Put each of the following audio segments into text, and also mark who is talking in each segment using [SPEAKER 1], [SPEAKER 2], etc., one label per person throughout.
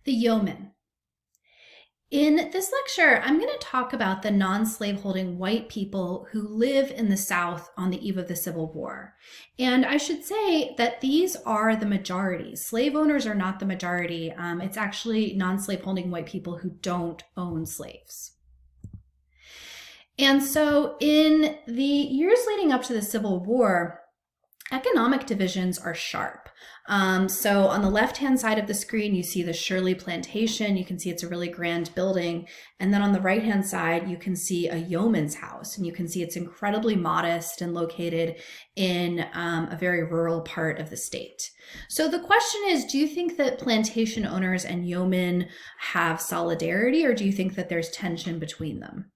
[SPEAKER 1] The Yeomen. In this lecture, I'm going to talk about the non-slaveholding white people who live in the South on the eve of the Civil War. And I should say that these are the majority. Slave owners are not the majority. It's actually non-slaveholding white people who don't own slaves. And so in the years leading up to the Civil War, economic divisions are sharp. So on the left-hand side of the screen, you see the Shirley Plantation. You can see it's a really grand building. And then on the right-hand side, you can see a yeoman's house. And you can see it's incredibly modest and located in a very rural part of the state. So the question is, do you think that plantation owners and yeomen have solidarity, or do you think that there's tension between them?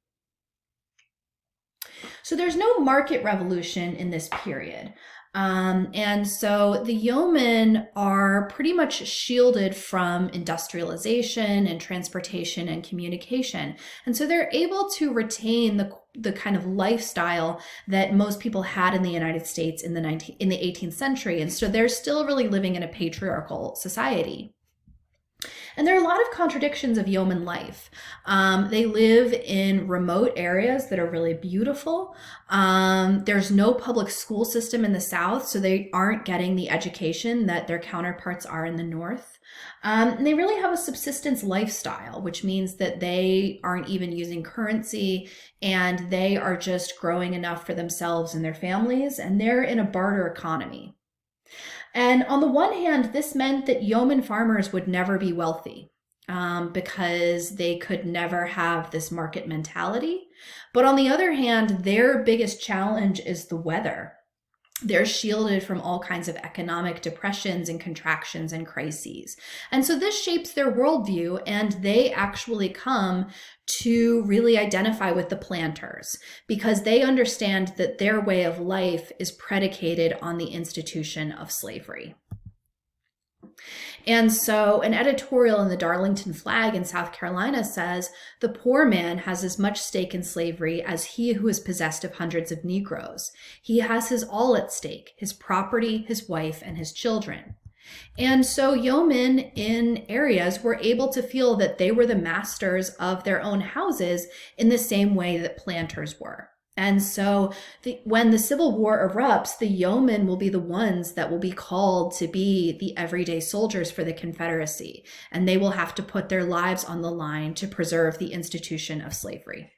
[SPEAKER 1] So there's no market revolution in this period. And so the yeomen are pretty much shielded from industrialization and transportation and communication. And so they're able to retain the kind of lifestyle that most people had in the United States in the 18th century. And so they're still really living in a patriarchal society. And there are a lot of contradictions of yeoman life. They live in remote areas that are really beautiful. There's no public school system in the South, so they aren't getting the education that their counterparts are in the North. And they really have a subsistence lifestyle, which means that they aren't even using currency, and they are just growing enough for themselves and their families, and they're in a barter economy. And on the one hand, this meant that yeoman farmers would never be wealthy because they could never have this market mentality. But on the other hand, their biggest challenge is the weather. They're shielded from all kinds of economic depressions and contractions and crises. And so this shapes their worldview, and they actually come to really identify with the planters because they understand that their way of life is predicated on the institution of slavery. And so an editorial in the Darlington Flag in South Carolina says, "The poor man has as much stake in slavery as he who is possessed of hundreds of Negroes. He has his all at stake, his property, his wife, and his children." And so yeomen in areas were able to feel that they were the masters of their own houses in the same way that planters were. And so when the Civil War erupts, the yeomen will be the ones that will be called to be the everyday soldiers for the Confederacy, and they will have to put their lives on the line to preserve the institution of slavery.